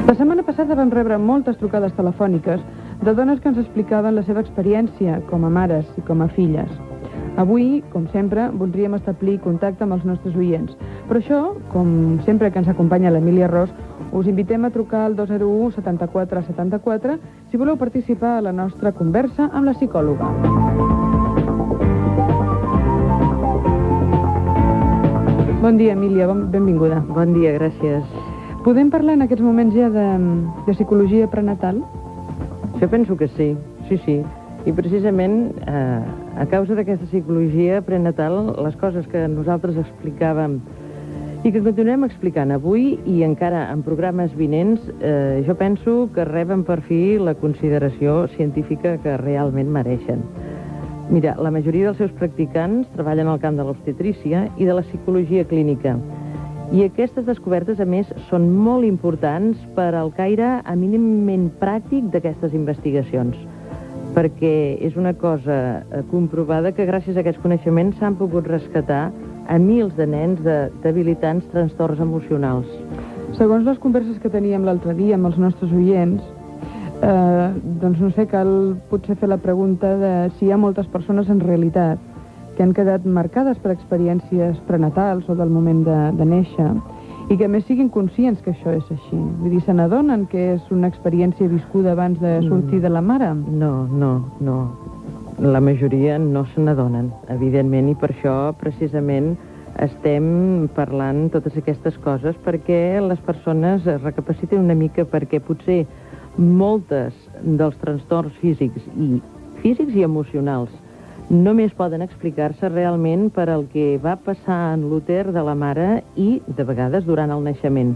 La setmana passada vam rebre moltes trucades telefòniques de dones que ens explicaven la seva experiència com a mares i com a filles. Avui, com sempre, voldríem establir contacte amb els nostres oients. Per això, com sempre que ens acompanya l'Emília Ros, us invitem a trucar al 201 74 74 si voleu participar a la nostra conversa amb la psicòloga. Bon dia, Emília, benvinguda. Bon dia, gràcies. Podem parlar en aquests moments ja de psicologia prenatal? Jo penso que sí, sí. I precisament, a causa d'aquesta psicologia prenatal, les coses que nosaltres explicàvem i que continuem explicant avui i encara en programes vinents, jo penso que reben per fi la consideració científica que realment mereixen. Mira, la majoria dels seus practicants treballen al camp de l'obstetrícia i de la psicologia clínica. I aquestes descobertes, a més, són molt importants per al caire eminentment pràctic d'aquestes investigacions, perquè és una cosa comprovada que gràcies a aquests coneixements s'han pogut rescatar a mils de nens de debilitants trastorns emocionals. Segons les converses que teníem l'altre dia amb els nostres oients, doncs no sé, cal potser fer la pregunta de si hi ha moltes persones en realitat que han quedat marcades per experiències prenatals o del moment de néixer i que més siguin conscients que això és així. Vull dir, se n'adonen que és una experiència viscuda abans de sortir de la mare? No. La majoria no se n'adonen, evidentment, i per això, precisament, estem parlant totes aquestes coses perquè les persones recapaciten una mica, perquè potser moltes dels trastorns físics i emocionals només poden explicar-se realment per al que va passar en l'úter de la mare i, de vegades, durant el naixement.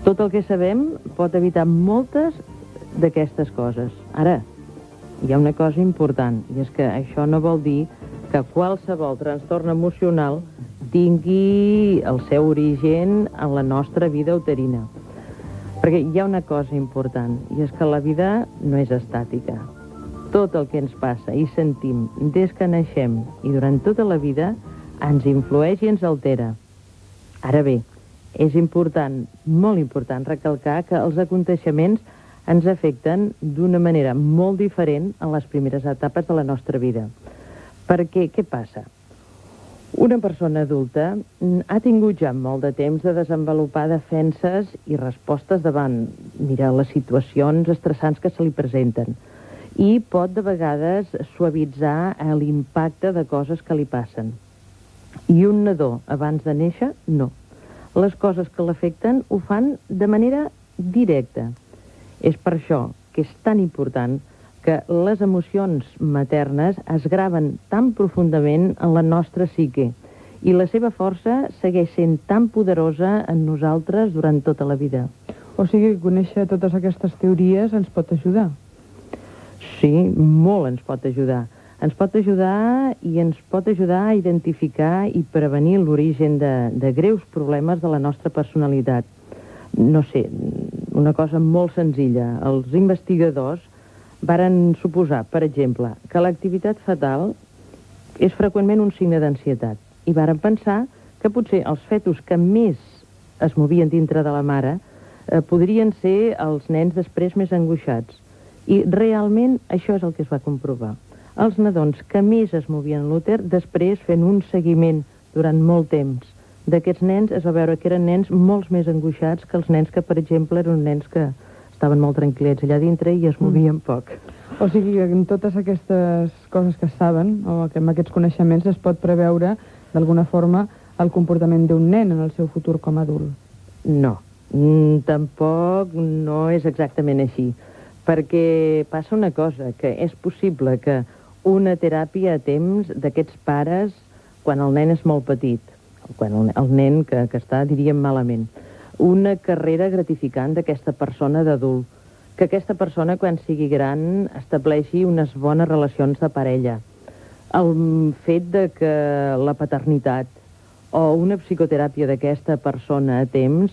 Tot el que sabem pot evitar moltes d'aquestes coses. Ara, hi ha una cosa important, i és que això no vol dir que qualsevol trastorn emocional tingui el seu origen en la nostra vida uterina. Perquè hi ha una cosa important, i és que la vida no és estàtica. Tot el que ens passa i sentim des que naixem i durant tota la vida ens influeix i ens altera. Ara bé, és important, molt important, recalcar que els aconteixements ens afecten d'una manera molt diferent en les primeres etapes de la nostra vida. Perquè, què passa? Una persona adulta ha tingut ja molt de temps de desenvolupar defenses i respostes davant, les situacions estressants que se li presenten, i pot de vegades suavitzar l'impacte de coses que li passen. I un nadó, abans de néixer, no. Les coses que l'afecten ho fan de manera directa. És per això que és tan important que les emocions maternes es graven tan profundament en la nostra psique i la seva força segueix sent tan poderosa en nosaltres durant tota la vida. O sigui, conèixer totes aquestes teories ens pot ajudar? Sí, molt ens pot ajudar. Ens pot ajudar i ens pot ajudar a identificar i prevenir l'origen de greus problemes de la nostra personalitat. No sé, una cosa molt senzilla. Els investigadors varen suposar, per exemple, que l'activitat fetal és freqüentment un signe d'ansietat i varen pensar que potser els fetus que més es movien dintre de la mare podrien ser els nens després més angoixats. I realment això és el que es va comprovar. Els nadons que més es movien en l'úter, després fent un seguiment durant molt temps d'aquests nens, es va veure que eren nens molt més angoixats que els nens que, per exemple, eren nens que estaven molt tranquil·lets allà dintre i es movien poc. O sigui que amb totes aquestes coses que es saben, o que amb aquests coneixements, es pot preveure, d'alguna forma, el comportament d'un nen en el seu futur com a adult. No, tampoc no és exactament així. Perquè passa una cosa, que és possible que una teràpia a temps d'aquests pares, quan el nen és molt petit, quan el nen que està, diríem, malament, una carrera gratificant d'aquesta persona d'adult, que aquesta persona, quan sigui gran, estableixi unes bones relacions de parella. El fet de que la paternitat o una psicoteràpia d'aquesta persona a temps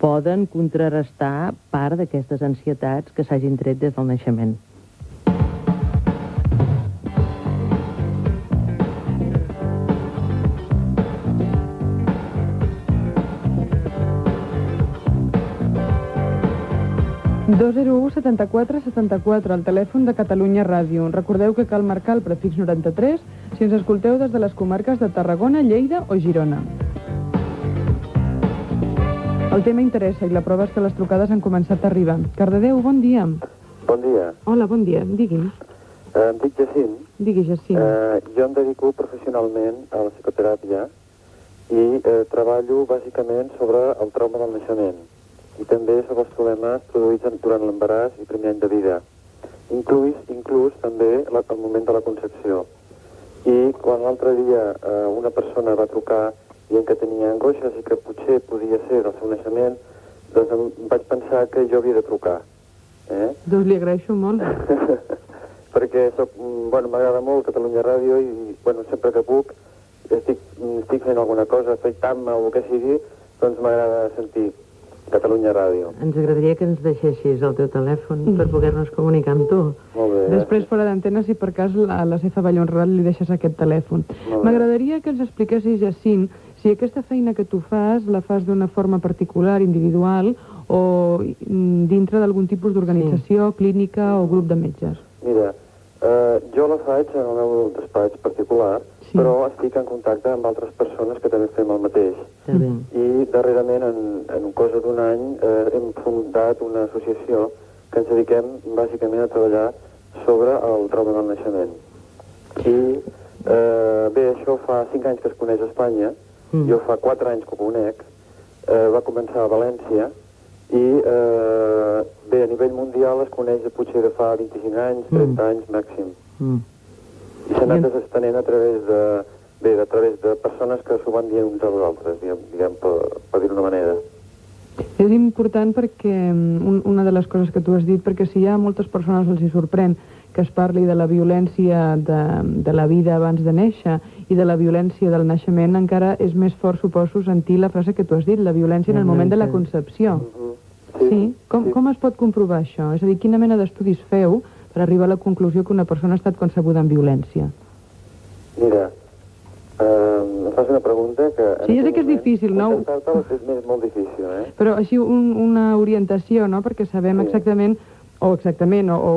poden contrarrestar part d'aquestes ansietats que s'hagin tret des del naixement. 201 74 74, el telèfon de Catalunya Ràdio. Recordeu que cal marcar el prefix 93 si ens escolteu des de les comarques de Tarragona, Lleida o Girona. El tema interessa i la prova és que les trucades han començat a arribar. Cardedeu, bon dia. Bon dia. Hola, bon dia. Digui'm. Em dic Jacint. Digui, Jacint. Jo em dedico professionalment a la psicoteràpia i treballo bàsicament sobre el trauma del naixement i també sobre els problemes produïts durant l'embaràs i primer any de vida, inclús també el moment de la concepció. I quan l'altre dia una persona va trucar dient que tenia angoixes i que potser podia ser del seu naixement, doncs em vaig pensar que jo havia de trucar. Doncs li agraeixo molt. Perquè m'agrada molt Catalunya Ràdio i sempre que puc estic fent alguna cosa, afaitant-me o el que sigui, doncs m'agrada sentir Catalunya Ràdio. Ens agradaria que ens deixessis el teu telèfon per poder-nos comunicar amb tu. Molt bé. Després, fora d'antena, si per cas a la Cefa Ballon Rural li deixes aquest telèfon. M'agradaria que ens expliquessis, Jacint, si aquesta feina que tu fas la fas d'una forma particular, individual, o dintre d'algun tipus d'organització, clínica o grup de metges. Mira, jo la faig en el meu despatx particular, però estic en contacte amb altres persones que també fem el mateix. I darrerament, en cosa d'un any, hem fundat una associació que ens dediquem bàsicament a treballar sobre el trauma del naixement. I bé, això fa 5 anys que es coneix a Espanya, jo fa 4 anys que ho conec, va començar a València, i bé, a nivell mundial es coneix potser de fa 25 anys, 30 anys màxim. I s'ha anat estenent a través de persones que s'ho van dir uns als altres, diguem, per dir-ho d'una manera. És important perquè, una de les coses que tu has dit, perquè si ja a moltes persones els hi sorprèn que es parli de la violència de la vida abans de néixer i de la violència del naixement, encara és més fort, suposo, sentir la frase que tu has dit, la violència en el moment de la concepció. Sí? Com es pot comprovar això? És a dir, quina mena d'estudis feu per arribar a la conclusió que una persona ha estat concebuda amb violència? Mira, em fas una pregunta que... Sí, jo sé que és difícil, no? Contestar-te és molt difícil, Però així una orientació, no? Perquè sabem exactament, o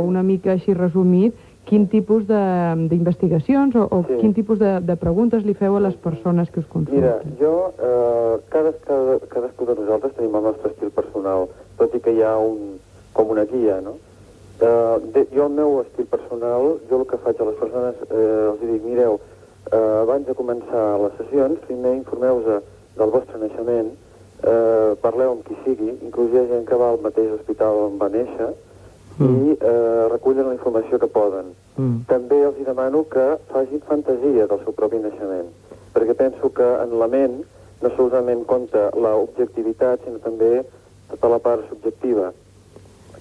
una mica així resumit, quin tipus d'investigacions o quin tipus de preguntes li feu a les persones que us consulten. Mira, cadascú de nosaltres tenim el nostre estil personal, tot i que hi ha com una guia, no? Jo, el meu estil personal, jo el que faig a les persones, els dic, mireu, abans de començar les sessions, primer informeu-vos del vostre naixement, parleu amb qui sigui, inclús hi ha gent que va al mateix hospital on va néixer, i recullen la informació que poden. També els demano que facin fantasia del seu propi naixement, perquè penso que en la ment no solament compta l'objectivitat, sinó també tota la part subjectiva.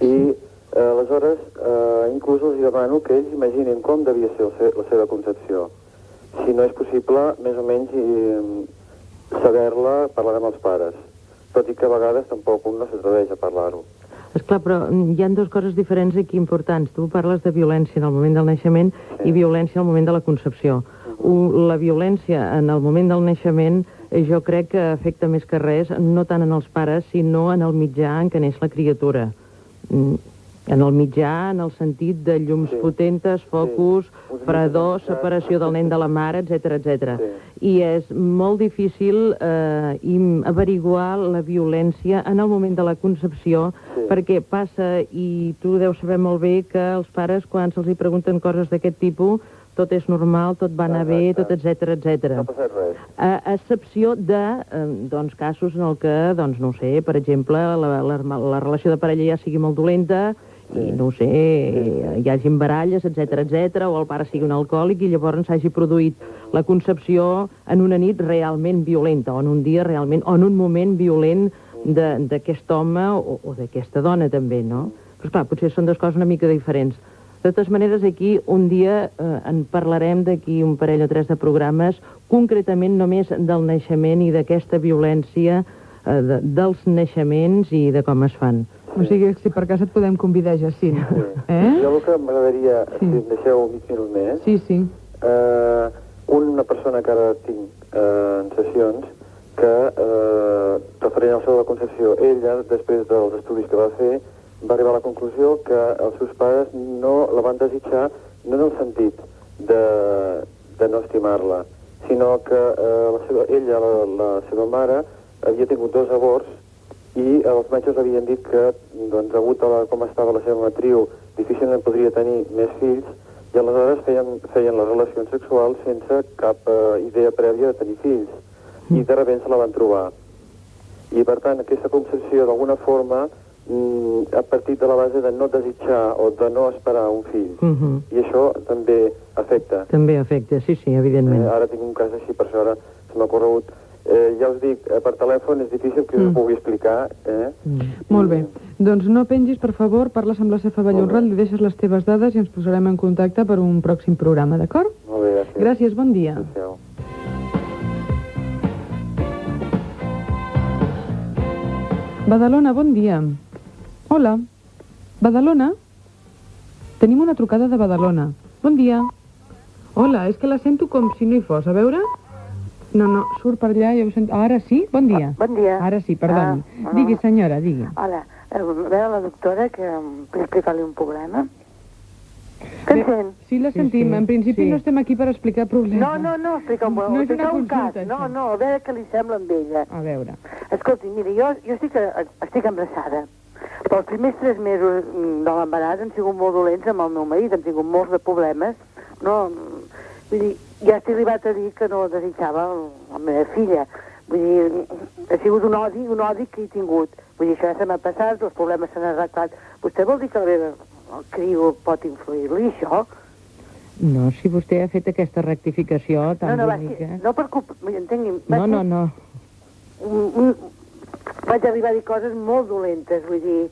I aleshores, inclús els demano que ells imaginin com devia ser la seva concepció. Si no és possible, més o menys saber-la, parlar amb els pares. Tot i que a vegades tampoc un no s'atreveix a parlar-ho. Esclar, però hi ha dues coses diferents aquí importants. Tu parles de violència en el moment del naixement i violència al moment de la concepció. La violència en el moment del naixement jo crec que afecta més que res, no tant en els pares, sinó en el mitjà en què neix la criatura. En el mitjà, en el sentit de llums potentes, focus, fredor, separació del nen de la mare, etc. I és molt difícil averiguar la violència en el moment de la concepció, perquè passa, i tu deus saber molt bé, que els pares, quan se'ls pregunten coses d'aquest tipus, tot és normal, tot va anar bé, tot etc. No ha passat res. A excepció de casos en el que, no ho sé, per exemple, la relació de parella ja sigui molt dolenta, i no ho sé, hi hagin baralles, etc, o el pare sigui un alcohòlic i llavors s'hagi produït la concepció en una nit realment violenta, o en un dia realment, o en un moment violent d'aquest home o d'aquesta dona també, no? Però esclar, potser són dues coses una mica diferents. De totes maneres, aquí un dia en parlarem d'aquí un parell o 3 de programes, concretament només del naixement i d'aquesta violència dels naixements i de com es fan. O sigui, si per cas et podem convidar, Jacint. Jo el que m'agradaria, si em deixeu un minut més, una persona que ara tinc en sessions, que referent al seu de la concepció, ella, després dels estudis que va fer, va arribar a la conclusió que els seus pares no la van desitjar, no en el sentit de no estimar-la, sinó que ella, la seva mare, havia tingut 2 avorts i els metges havien dit que, doncs, degut a com estava la seva matriu, difícilment podria tenir més fills, i aleshores feien les relacions sexuals sense cap idea prèvia de tenir fills, i de sobte se la van trobar. I, per tant, aquesta concepció, d'alguna forma, ha partit de la base de no desitjar o de no esperar un fill. I això també afecta. També afecta, sí, evidentment. Ara tinc un cas així, per això ara se m'ha corregut. Ja us dic, per telèfon és difícil que us ho pugui explicar. Molt bé. Doncs no pengis, per favor, parles amb la Cefa Vallhonrat, li deixes les teves dades i ens posarem en contacte per un pròxim programa, d'acord? Molt bé, gràcies. Gràcies, bon dia. Adéu. Badalona, bon dia. Hola. Badalona? Tenim una trucada de Badalona. Bon dia. Hola, és que la sento com si no hi fos. A veure? No, surt per allà i ho sento. Ara sí? Bon dia. Bon dia. Ara sí, perdoni. Digui, senyora, digui. Hola, a veure la doctora, que vull explicar-li un problema. Que em sent? Sí, la sentim. sí, En principi sí. no estem aquí per explicar problemes. No, explica un No és una un cas. consulta, això. No, a veure què li sembla amb ella. A veure. Escolti, miri, jo estic embarassada. Però els primers 3 mesos de l'embaràs han sigut molt dolents amb el meu marit, hem tingut molts de problemes. No, vull dir, ja estic arribat a dir que no desitjava la meva filla. Vull dir, ha sigut un odi que he tingut. Vull dir, això ja se m'ha passat, els problemes s'han arreglat. Vostè vol dir que el criu pot influir-li, això? No, si vostè ha fet aquesta rectificació tan bonica... No per culpa, entengui... No. Vaig arribar a dir coses molt dolentes, vull dir...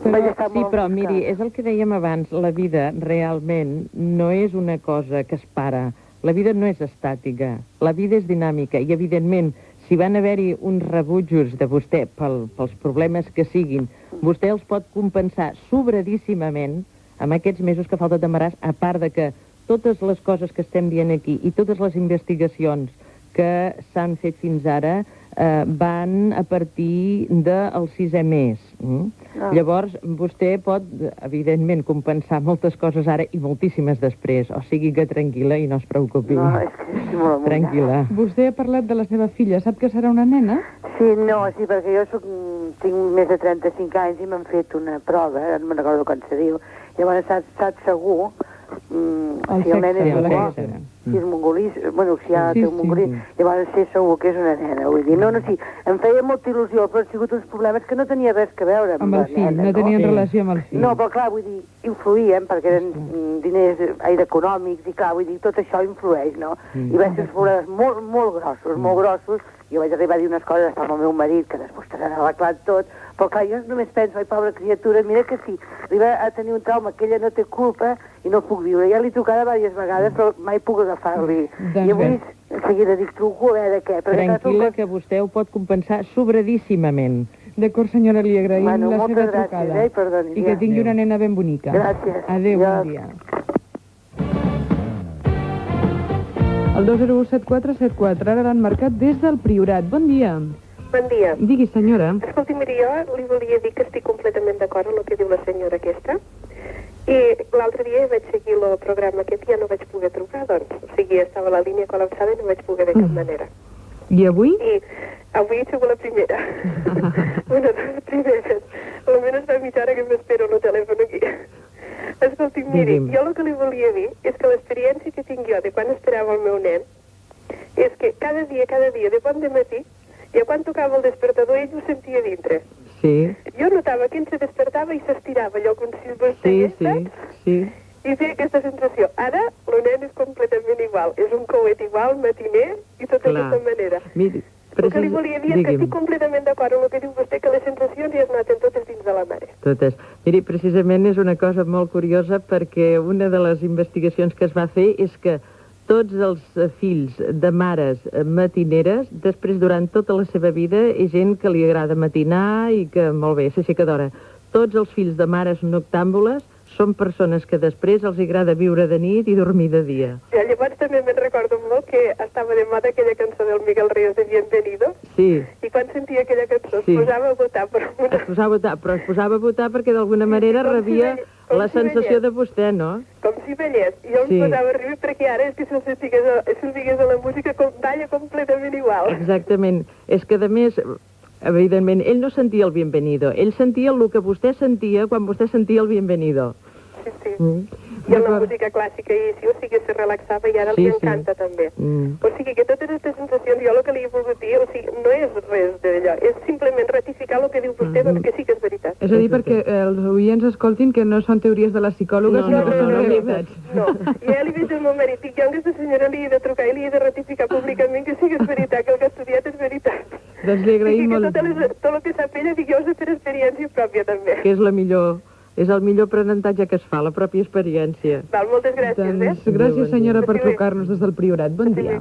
Però miri, és el que dèiem abans, la vida realment no és una cosa que es para. La vida no és estàtica, la vida és dinàmica i, evidentment, si van haver-hi uns rebutjos de vostè pels problemes que siguin, vostè els pot compensar sobradíssimament amb aquests mesos que falta d'embaràs, a part de que totes les coses que estem dient aquí i totes les investigacions que s'han fet fins ara van a partir del 6è mes. Llavors, vostè pot, evidentment, compensar moltes coses ara i moltíssimes després. O sigui que tranquil·la i no es preocupi. No, és que estic molt amunt. Tranquil·la. Vostè ha parlat de la seva filla. Sap que serà una nena? Sí, perquè jo tinc més de 35 anys i m'han fet una prova, no me'n recordo com se diu. Llavors saps segur si el nen és mongolí, si és mongolí, bueno, si ja té un mongolí, llavors sé segur que és una nena, vull dir, sí, em feia molta il·lusió, però han sigut uns problemes que no tenia res que veure amb el fill, no tenien relació amb el fill. No, però clar, vull dir, influïen, perquè eren diners econòmics, i clar, vull dir, tot això influeix, no? I va ser uns problemes molt grossos, jo vaig arribar a dir unes coses amb el meu marit, que després s'han arreglat tot, però clar, jo només penso, ai, pobra criatura, mira que sí, arriba a tenir un trauma que ella no té culpa i no puc viure. Ja l'he trucada diverses vegades, però mai puc agafar-li. I avui, en seguida, dic, truco a veure què. Tranquil·la, que vostè ho pot compensar sobradíssimament. D'acord, senyora, li agraïm la seva trucada. Gràcies, perdoni. I que tingui una nena ben bonica. Gràcies. Adéu, bon dia. El 2017474, ara l'han marcat des del Priorat. Bon dia. Bon dia. Digui, senyora. Escolti, miri, jo li volia dir que estic completament d'acord amb el que diu la senyora aquesta. I l'altre dia vaig seguir el programa aquest i ja no vaig poder trucar, doncs. O sigui, estava a la línia col·lapsada i no vaig poder de cap manera. I avui? I avui he sigut la primera. Una de les primeres. Almenys fa mitja hora que m'espero el telèfon aquí. Escolti, miri, jo el que li volia dir és que l'experiència que tinc jo de quan esperava el meu nen és que cada dia, de bon dematí, ja quan tocava el despertador ell ho sentia dintre. Sí. Jo notava que ell se despertava i s'estirava, allò com si s'estigués, Sí. I té aquesta sensació. Ara, el nen és completament igual. És un coet igual, matiner, i tot d'aquesta manera. Miri, el que li volia dir és que estic completament d'acord amb el que diu vostè, que les sensacions ja es noten totes dins de la mare. Totes. Miri, precisament és una cosa molt curiosa perquè una de les investigacions que es va fer és que tots els fills de mares matineres, després, durant tota la seva vida, és gent que li agrada matinar i que, molt bé, s'aixeca d'hora. Tots els fills de mares noctàmbules són persones que després els agrada viure de nit i dormir de dia. Ja, llavors també me'n recordo molt que estava de moda aquella cançó del Miguel Ríos de Bienvenido. Sí. I quan sentia aquella cançó es posava a votar per una... Es posava a votar perquè d'alguna manera rebia la sensació de vostè, no? Com si veiés. I jo em posava a riure perquè ara és que se'l digués a la música balla completament igual. Exactament. És que, a més, evidentment, ell no sentia el bienvenido. Ell sentia el que vostè sentia quan vostè sentia el bienvenido. Sí, sí. I amb la música clàssica i sí, o sigui, se relaxava i ara li encanta també. O sigui que totes aquestes sensacions, jo el que li he volgut dir, o sigui, no és res d'allò, és simplement ratificar el que diu vostè, doncs que sí que és veritat. És a dir, perquè els oients escoltin que no són teories de les psicòlogues, sinó que són realitats. No, ja li veig al meu marit, dic, jo a aquesta senyora li he de trucar i li he de ratificar públicament que sí que és veritat, que el que ha estudiat és veritat. Doncs li agraïm molt. Tot el que sap ella, dic, jo ho sé per experiència pròpia també. Que és la millor... És el millor aprenentatge que es fa, la pròpia experiència. Val, moltes gràcies, doncs, gràcies, senyora, per trucar-nos des del Priorat. Bon dia.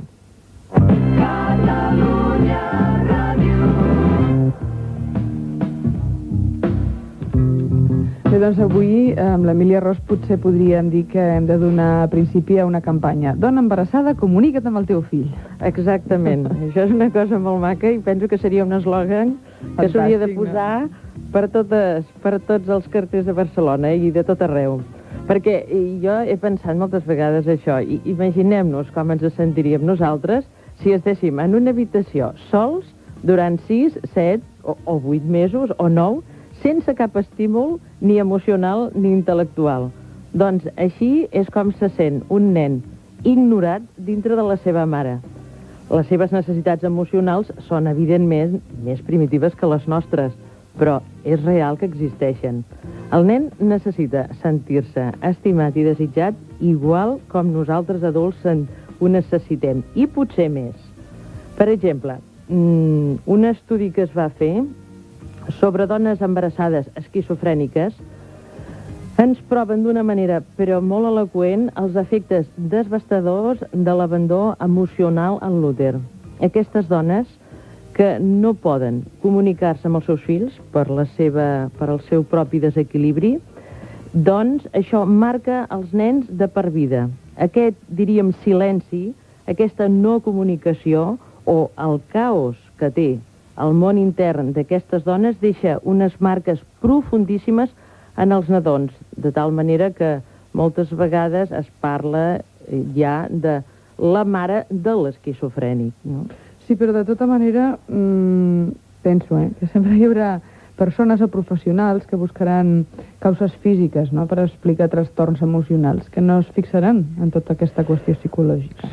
Catalunya Ràdio. Bé, doncs avui amb l'Emília Ros potser podríem dir que hem de donar principi a una campanya. Dona embarassada, comunica't amb el teu fill. Exactament. Això és una cosa molt maca i penso que seria un eslògan que s'hauria de posar per tots els carters de Barcelona i de tot arreu. Perquè jo he pensat moltes vegades això, i imaginem-nos com ens sentiríem nosaltres si estéssim en una habitació sols durant 6, 7 o 8 mesos o 9, sense cap estímul ni emocional ni intel·lectual. Doncs així és com se sent un nen ignorat dintre de la seva mare. Les seves necessitats emocionals són, evidentment, més primitives que les nostres, però és real que existeixen. El nen necessita sentir-se estimat i desitjat igual com nosaltres adults ho necessitem, i potser més. Per exemple, un estudi que es va fer sobre dones embarassades esquizofrèniques ens proven d'una manera, però molt eloqüent, els efectes devastadors de l'abandó emocional en l'úter. Aquestes dones que no poden comunicar-se amb els seus fills per al seu propi desequilibri, doncs això marca els nens de per vida. Aquest, diríem, silenci, aquesta no comunicació o el caos que té el món intern d'aquestes dones deixa unes marques profundíssimes en els nadons, de tal manera que moltes vegades es parla ja de la mare de l'esquizofrènic, no? Sí, però de tota manera, penso que sempre hi haurà persones o professionals que buscaran causes físiques, no?, per explicar trastorns emocionals, que no es fixaran en tota aquesta qüestió psicològica.